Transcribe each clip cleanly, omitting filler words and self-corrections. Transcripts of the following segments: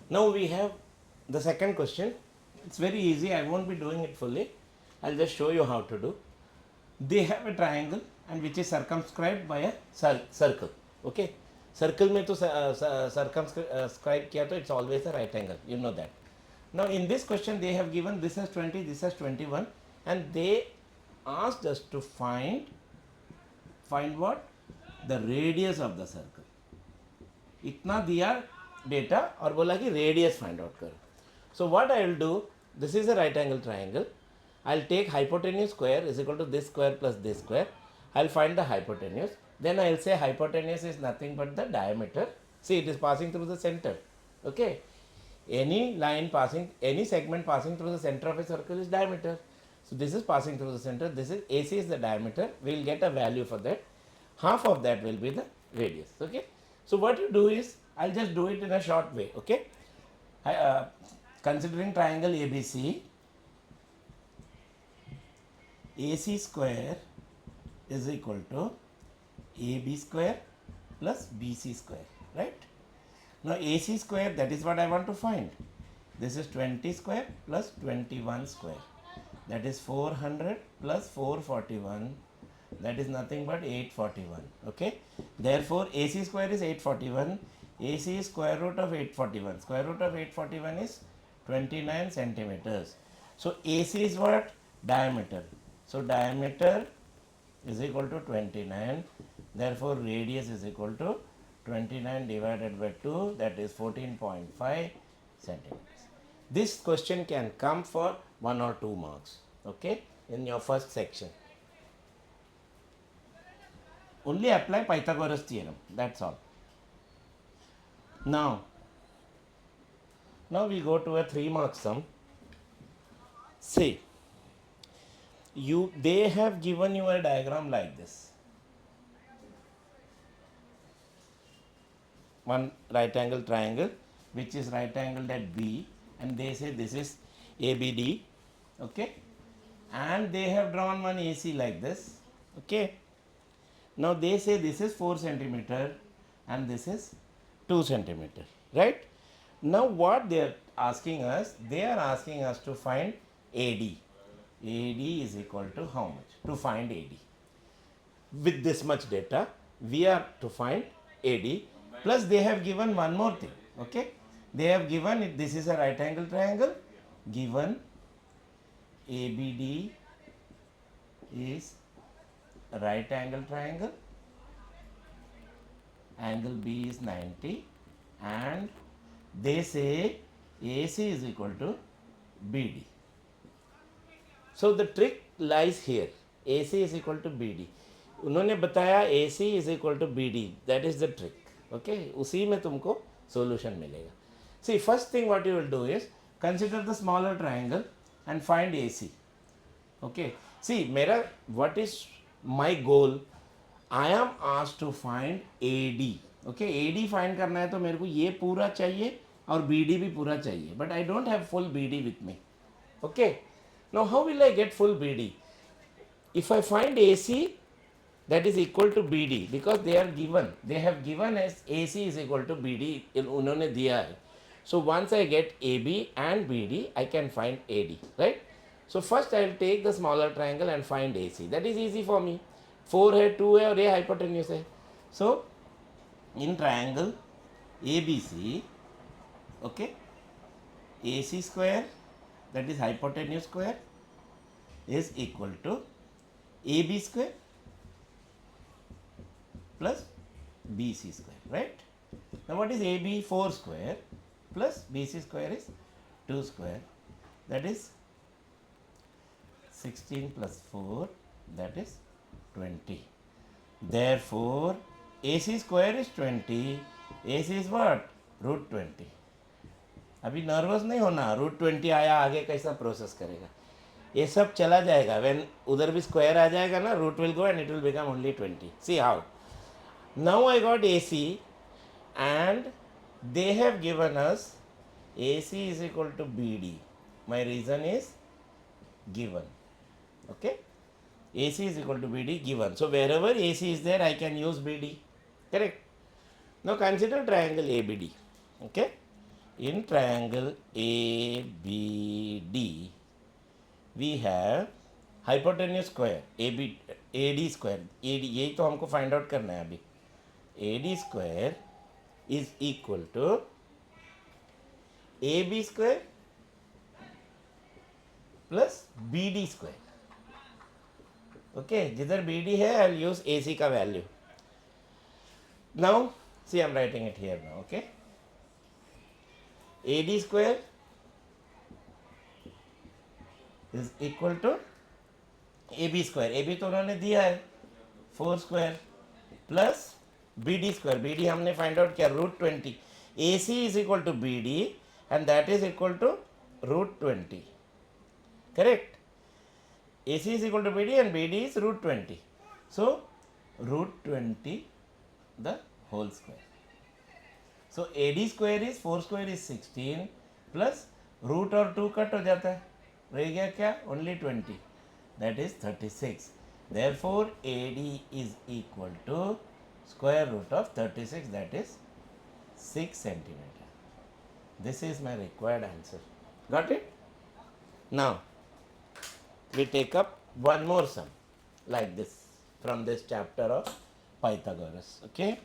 Now we have the second question. It's very easy. I won't be doing it fully. I'll just show you how to do. They have a triangle and which is circumscribed by a circle. Okay. Circle में तो circumscribe किया तो it's always a right angle. You know that. Now in this question they have given this as 20, this as 21, and they asked us to find what? The radius of the circle. इतना दिया data और बोला कि radius find out करो. So what I will do, this is a right angle triangle. I'll take hypotenuse square is equal to this square plus this square. I'll find the hypotenuse. Then I'll say hypotenuse is nothing but the diameter. See, it is passing through the center. Okay. Any line passing, any segment passing through the center of a circle is diameter. So this is passing through the center. This is AC is the diameter. We'll get a value for that. Half of that will be the radius. Okay. So what you do is, I'll just do it in a short way. Okay. Considering triangle ABC, AC square is equal to AB square plus BC square, right? Now AC square, that is what I want to find. This is 20 square plus 21 square. That is 400 plus 441. That is nothing but 841. Okay. Therefore, AC square is 841. AC is square root of 841. Square root of 841 is 29 centimeters. So AC is what? Diameter. So diameter is equal to 29. Therefore, radius is equal to 29 divided by 2. That is 14.5 centimeters. This question can come for 1 or 2 marks. Okay, in your first section. Only apply Pythagoras theorem. That's all. Now we go to a 3 mark sum. See, they have given you a diagram like this. One right angle triangle which is right angled at B, and they say this is ABD. Okay, and they have drawn one AC like this. Okay, now they say this is 4 centimeter and this is 2 centimeter, right? Now what they are asking us, they are asking us to find AD. AD is equal to how much? To find AD. With this much data, we are to find AD, plus they have given one more thing. Okay, they have given, this is a right angle triangle, given ABD is a right angle triangle, angle B is 90, and they say AC is equal to BD. So the trick lies here. AC is equal to BD. उन्होंने बताया AC is equal to BD. That is the trick. Okay, उसी में तुमको solution मिलेगा. See, first thing what you will do is consider the smaller triangle and find AC. Okay. See, what is my goal? I am asked to find AD. Okay, AD find करना है तो मेरे को ये पूरा चाहिए और BD भी पूरा चाहिए. But I don't have full BD with me. Okay. Now how will I get full BD? If I find AC, that is equal to BD, because they have given as AC is equal to BD, उन्होंने दिया है. So once I get AB and BD, I can find AD, right? So first I will take the smaller triangle and find AC. That is easy for me. 4 है, 2 है और ये hypotenuse है. So in triangle ABC, okay, AC square, that is hypotenuse square, is equal to AB square plus BC square, right? Now what is AB? 4 square plus BC square is 2 square, that is 16 plus 4, that is 20. Therefore AC square is 20, AC is what? Root 20. अभी nervous नहीं होना, root 20 आया, आगे कैसा process करेगा, ये सब चला जाएगा. व्हेन उधर भी स्क्वायर आ जाएगा ना, root will go and it will become only 20. See how. Now I got AC and they have given us AC is equal to BD. My reason is given. Okay, AC is equal to BD given. So wherever AC is there, I can use BD. Correct. Now consider triangle ABD. Okay, In triangle ABD, we have hypotenuse square AD square. AD यही तो हमको find out करना है अभी. AD square is equal to AB square plus BD square. Okay, जिधर BD है I will use AC का value. Now see I am writing it here now. Okay, AD square is equal to AB square. AB तो उन्होंने दिया है 4 square plus BD square. BD हमने find out किया √20. AC is equal to BD and that is equal to √20. Correct? AC is equal to BD and BD is √20. So √20 the whole square. So AD square is 4 square is 16 plus root और 2 cut हो जाता है, रह गया क्या? Only 20. That is 36. Therefore AD is equal to square root of 36, that is 6 centimeter. This is my required answer. Got it? Now we take up one more sum like this from this chapter of Pythagoras. Okay.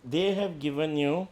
They have given you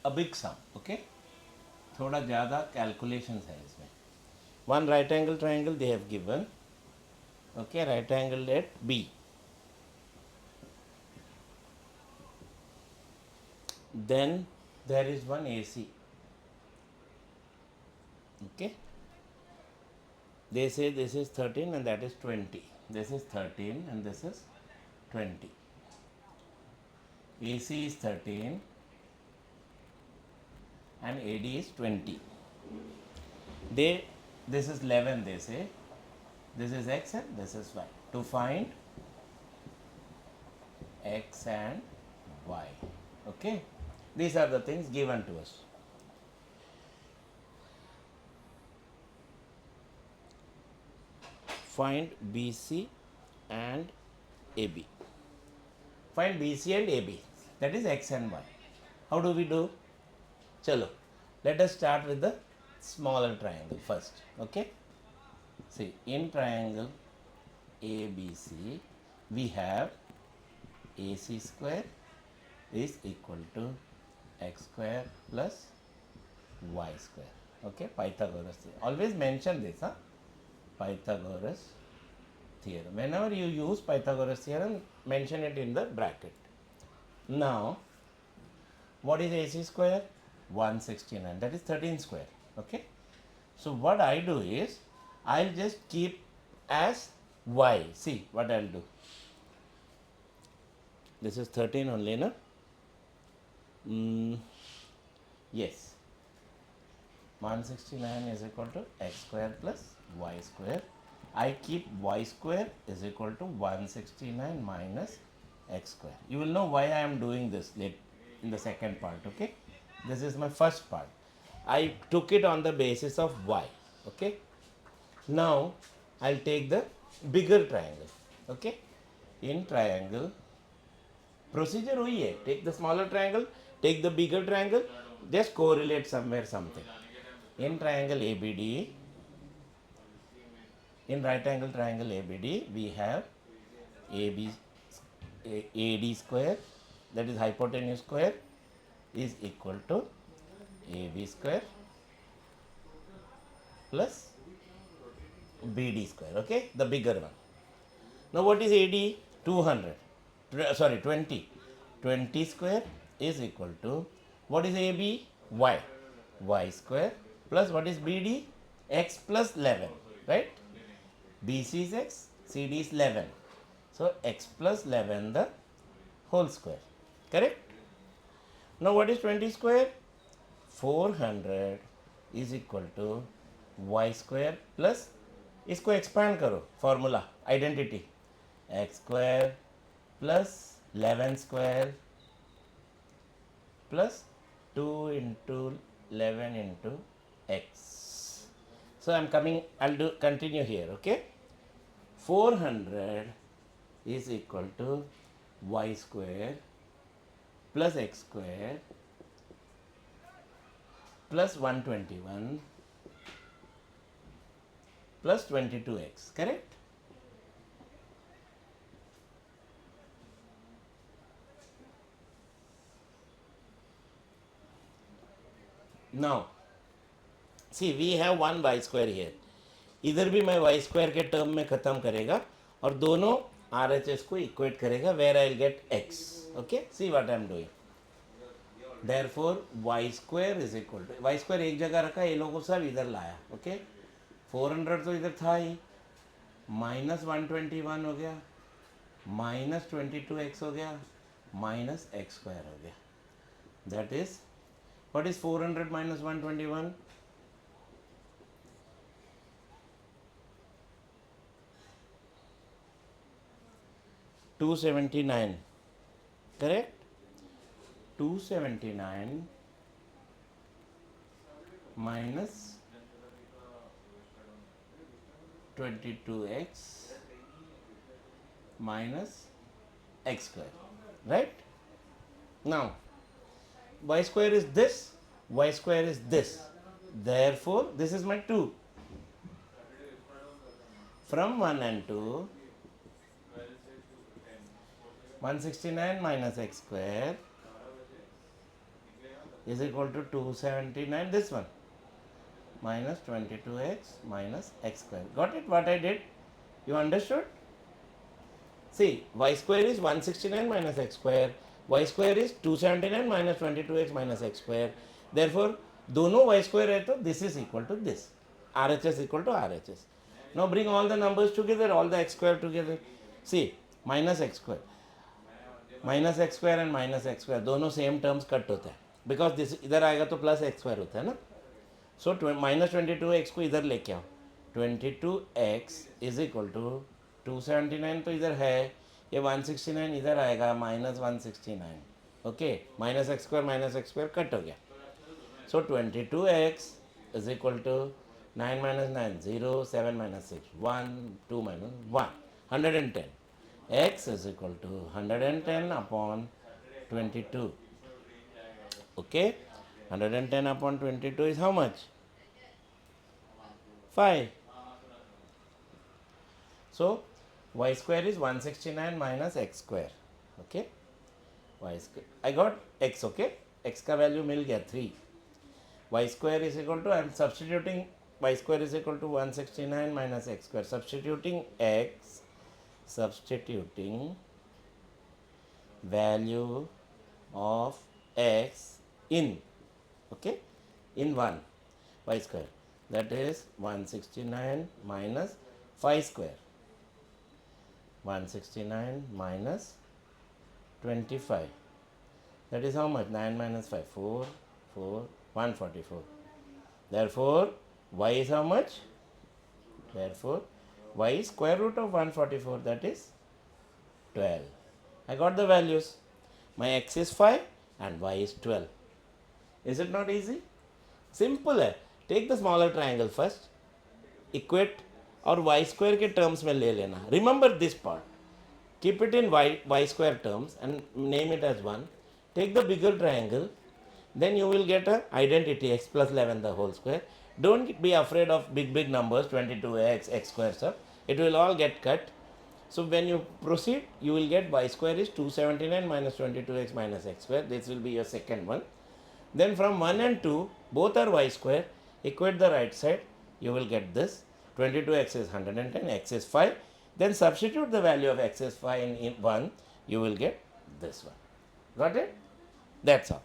a big sum. Okay, थोड़ा ज़्यादा calculations है इसमें. One right angle triangle they have given. Okay, right angle at B. Then there is one AC. Okay, they say this is 13 and that is 20. This is 13 and this is 20. AC is 13 and AD is 20. This is 11, they say. This is X and this is Y. To find X and Y. Okay, these are the things given to us. Find BC and AB. Find BC and AB. That is X and Y. How do we do? Chalo, let us start with the smaller triangle first. Okay, see, in triangle ABC we have AC square is equal to X square plus Y square. Okay, Pythagoras theorem. Always mention this, Pythagoras theorem. Whenever you use Pythagoras theorem, mention it in the bracket. Now, what is AC square? 169. That is 13 square. Okay. So what I do is, I'll just keep as Y. See what I'll do. This is 13 only, no? Yes. 169 is equal to X square plus Y square. I keep Y square is equal to 169 minus X square. You will know why I am doing this in the second part. Okay. This is my first part. I took it on the basis of Y. Okay. Now I'll take the bigger triangle. Okay, in triangle procedure वही है, take the smaller triangle, take the bigger triangle, just correlate somewhere something. In triangle ABD, in right angle triangle ABD, we have AB, AD square, that is hypotenuse square, is equal to AB square plus BD square. Okay, the bigger one. Now what is AD? 200. Sorry, 20. 20 square is equal to, what is AB? Y. Y square plus what is BD? X plus 11. Right? BC is X, CD is 11. So X plus 11 the whole square. Correct? Now what is 20 square? 400 is equal to y square plus, इसको expand करो formula identity, x square plus 11 square plus 2 into 11 into x. So I'm coming, I'll do continue here. Okay, 400 is equal to y square plus x square plus 121 plus 22x, correct? Now, see we have one y square here. इधर भी मैं y square के term में ख़त्म करेगा और दोनों RHS को इक्वेट करेगा, where I'll get x. Okay, see what I'm doing. Therefore y square is equal to, y square एक जगह रखा, ये लोगों को सब इधर लाया. Okay, 400 तो इधर था ही, माइनस 121 हो गया, माइनस 22x हो गया, माइनस x स्क्वायर हो गया. That is, what is 400 minus 121? 279. Correct? 279 minus 22x minus x square, right? Now y square is this, y square is this, therefore this is my 2. From 1 and 2, 169 minus x square is equal to 279, this one, minus 22x minus x square. Got it what I did? You understood? See, y square is 169 minus x square, y square is 279 minus 22x minus x square. Therefore, दोनों y square है तो this is equal to this. RHS equal to RHS. Now bring all the numbers together, all the x square together. See, minus x square and minus x square दोनों same terms cut होता है, because this इधर आएगा तो plus x square होता है ना. So minus 22x को इधर लेके आओ, 22x is equal to 279 तो इधर है, ये 169 इधर आएगा, minus 169. Okay, minus x square cut हो गया. So 22x is equal to 9 minus 9 0, 7 minus 6 1, 2 minus 1, 110. x is equal to 110 upon 22. Okay, 110 upon 22 is how much? 5. So y square is 169 minus x square. Okay, y square, I got x. Okay, x का value मिल गया 3. y square is equal to, I am substituting y square is equal to 169 minus x square, substituting value of x in, okay, in 1, y square, that is 169 minus 5 square, 169 minus 25, that is how much? 9 minus 5, 4, 144. Therefore y is how much? Therefore y is square root of 144, that is 12. I got the values. My x is 5 and y is 12. Is it not easy? Simple hai. Take the smaller triangle first, equate और y square के terms में ले लेना. Remember this part. Keep it in y square terms and name it as 1. Take the bigger triangle. Then you will get a identity x plus 11 the whole square. Don't be afraid of big numbers 22x, x square stuff. It will all get cut. So when you proceed, you will get y square is 279 minus 22x minus x square. This will be your second one. Then from 1 and 2, both are y square. Equate the right side. You will get this. 22x is 110, x is 5. Then substitute the value of x is 5 in 1. You will get this one. Got it? That's all.